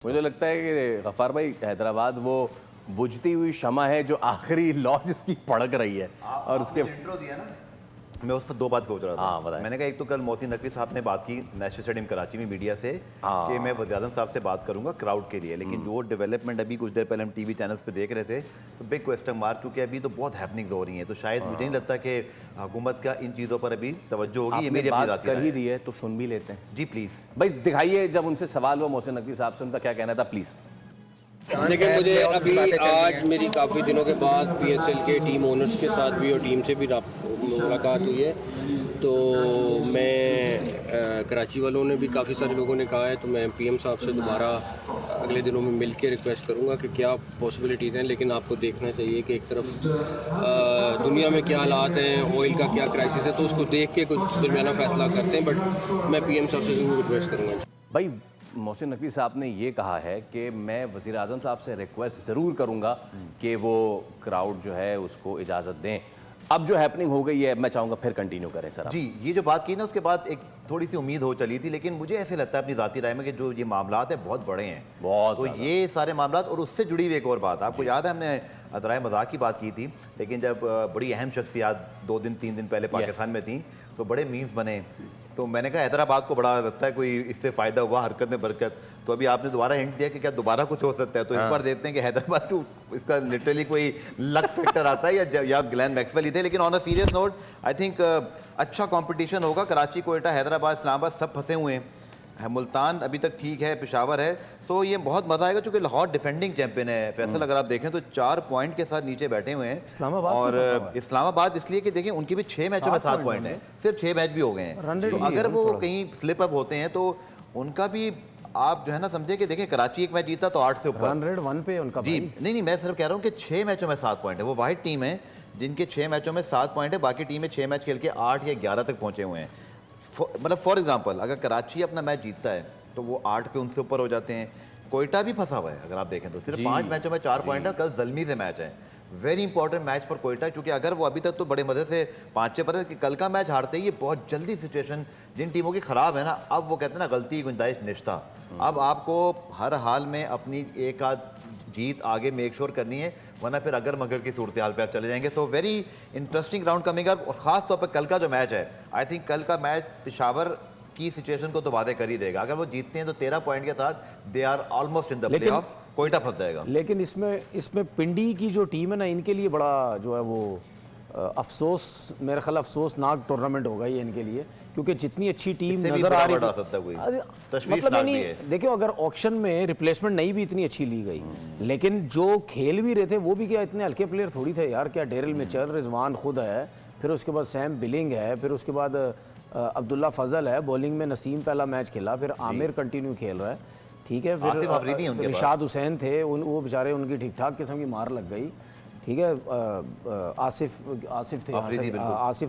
मुझे लगता है कि गफ्फार भाई हैदराबाद वो बुझती हुई शमा है जो आखिरी लौ जिसकी भड़क रही है। और उसके इंट्रो दिया ना, मैं उस पर दो बात सोच रहा था। हाँ, बताएं। मैंने कहा एक तो कल मोहसिन नकवी साहब ने बात की नेशनल स्टेडियम कराची में मीडिया से कि मैं वज़ीर आज़म साहब से बात करूंगा क्राउड के लिए, लेकिन जो डेवलपमेंट अभी कुछ देर पहले हम टीवी चैनल्स पे देख रहे थे तो बिग क्वेश्चन मार्क, चूँकि अभी तो बहुत हैपनिंग्स हो रही हैं, तो शायद मुझे नहीं लगता कि हुकूमत का इन चीज़ों पर अभी तवज्जो होगी। ये मेरी अपनी बात ज़ाती कर राय ही है। दी है तो सुन भी लेते हैं। जी प्लीज़ भाई दिखाइए, जब उनसे सवाल हुआ मोहसिन नकवी साहब से, उनका क्या कहना था, प्लीज़। देखिए, मुझे अभी आज मेरी काफ़ी दिनों के बाद पीएसएल के टीम ओनर्स के साथ भी और टीम से भी मुलाकात हुई है। तो मैं कराची वालों ने भी काफ़ी सारे लोगों ने कहा है, तो मैं पीएम साहब से दोबारा अगले दिनों में मिल के रिक्वेस्ट करूँगा कि क्या पॉसिबिलिटीज़ हैं। लेकिन आपको देखना चाहिए कि एक तरफ दुनिया में क्या हालात हैं, ऑयल का क्या क्राइसिस है, तो उसको देख के कुछ दरमियाना फैसला करते हैं। बट मैं पीएम साहब से ज़रूर रिक्वेस्ट करूँगा। भाई मोहसिन नकवी साहब ने ये कहा है कि मैं वज़ीर आज़म साहब से रिक्वेस्ट ज़रूर करूँगा कि वो क्राउड जो है उसको इजाज़त दें। अब जो हैपनिंग हो गई है, मैं चाहूँगा फिर कंटिन्यू करें सर आप। जी, ये जो बात की ना उसके बाद एक थोड़ी सी उम्मीद हो चली थी, लेकिन मुझे ऐसे लगता है अपनी ज़ाती राय में कि जो ये मामलात है बहुत बड़े हैं, बहुत तो ये सारे मामलात। और उससे जुड़ी हुई एक और बात, आपको याद है हमने अदराए मजाक की बात की थी, लेकिन जब बड़ी अहम शख्सियात 2 दिन 3 दिन पहले पाकिस्तान में थी तो बड़े मीम्स बने, तो मैंने कहा हैदराबाद को बड़ा लगता है कोई इससे फ़ायदा हुआ, हरकत में बरकत। तो अभी आपने दोबारा हिंट दिया कि क्या दोबारा कुछ हो सकता है, तो इस बार देखते हैं कि हैदराबाद तो इसका लिटरली कोई लक फैक्टर आता है या ग्लेन मैक्सवेल ही थे। लेकिन on a serious note, I think अच्छा कंपटीशन होगा। कराची, कोयटा, हैदराबाद, इस्लामाबाद सब फंसे हुए हैं। मुल्तान अभी तक ठीक है, पेशावर है, सो ये बहुत मज़ा आएगा। चूँकि लाहौर डिफेंडिंग चैंपियन है फैसल, अगर आप देखें तो 4 पॉइंट के साथ नीचे बैठे हुए हैं। और इस्लामाबाद इसलिए कि देखिए उनकी भी 6 मैचों में 7 पॉइंट हैं, सिर्फ 6 मैच भी हो गए हैं। तो अगर वो कहीं स्लिप अप होते हैं तो उनका भी आप जो है ना समझे कि देखिए कराची एक मैच जीता तो 8 से ऊपर 101 पे उनका। जी नहीं, मैं सिर्फ कह रहा हूँ कि 6 मैचों में 7 पॉइंट है। वो वाहिद टीम है जिनके 6 मैचों में 7 पॉइंट है, बाकी टीमें 6 मैच खेल के 8 या 11 तक पहुंचे हुए हैं। मतलब फॉर एग्जांपल अगर कराची अपना मैच जीतता है तो वो 8 पे उनसे ऊपर हो जाते हैं। कोयटा भी फंसा हुआ है, अगर आप देखें तो सिर्फ 5 मैचों में 4 पॉइंट है। कल जल्मी से मैच है, very important match for Quetta, क्योंकि अगर वो अभी तक तो बड़े मज़े से 5-6 पर है कि कल का मैच हारते ही ये बहुत जल्दी सिचुएशन जिन टीमों की ख़राब है ना, अब वो कहते हैं ना गलती की गुंजाइश निश्ता। अब आपको हर हाल में अपनी एक आध जीत आगे मेक श्योर करनी है, वरना फिर अगर मगर की सूरत हाल पे आप चले जाएंगे। So very interesting round coming up. और ख़ास तौर पर कल का जो मैच है, आई थिंक कल का मैच पेशावर की सिचुएशन को तो वादे कर ही देगा। अगर वो जीतते हैं तो 13 पॉइंट के साथ they are almost in the playoff. Quetta फंस जाएगा। लेकिन इसमें पिंडी की जो टीम है ना, इनके लिए बड़ा जो है वो अफसोस, मेरे ख्याल अफसोसनाक टूर्नामेंट होगा ये इनके लिए, क्योंकि जितनी अच्छी टीम नजर आ रही है, मतलब नहीं देखियो, अगर ऑक्शन में रिप्लेसमेंट नहीं भी इतनी अच्छी ली गई, लेकिन जो खेल भी रहे थे वो भी क्या इतने हल्के प्लेयर थोड़ी थे यार। क्या डेरिल मिचेल, रिजवान खुद है, फिर उसके बाद सैम बिलिंग है, फिर उसके बाद अब्दुल्ला फजल है, बॉलिंग में नसीम पहला मैच खेला, फिर आमिर कंटिन्यू खेल रहा है, ठीक है, फिर रिशाद हुसैन थे, वो बेचारे उनकी ठीक ठाक किस्म की मार लग गई, ठीक है, आसिफ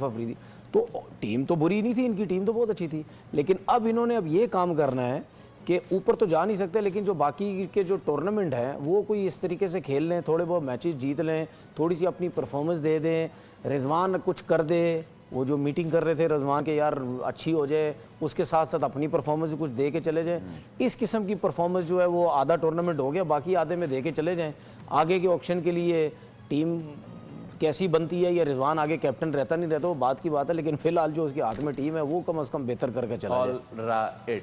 अफरीदी। तो टीम तो बुरी नहीं थी इनकी, टीम तो बहुत अच्छी थी। लेकिन अब इन्होंने ये काम करना है कि ऊपर तो जा नहीं सकते, लेकिन जो बाकी के जो टूर्नामेंट है वो कोई इस तरीके से खेल लें, थोड़े बहुत मैचेस जीत लें, थोड़ी सी अपनी परफॉर्मेंस दे दें, रिजवान कुछ कर दे, वो जो मीटिंग कर रहे थे रजवान के यार अच्छी हो जाए, उसके साथ साथ अपनी परफॉर्मेंस कुछ दे के चले जाएं। इस किस्म की परफॉर्मेंस जो है वो आधा टूर्नामेंट हो गया, बाकी आधे में दे के चले जाएं। आगे के ऑक्शन के लिए टीम कैसी बनती है या रिजवान आगे कैप्टन रहता नहीं रहता वो बात की बात है, लेकिन फिलहाल जो उसके हाथ में टीम है वो कम से कम बेहतर करके चला जाए।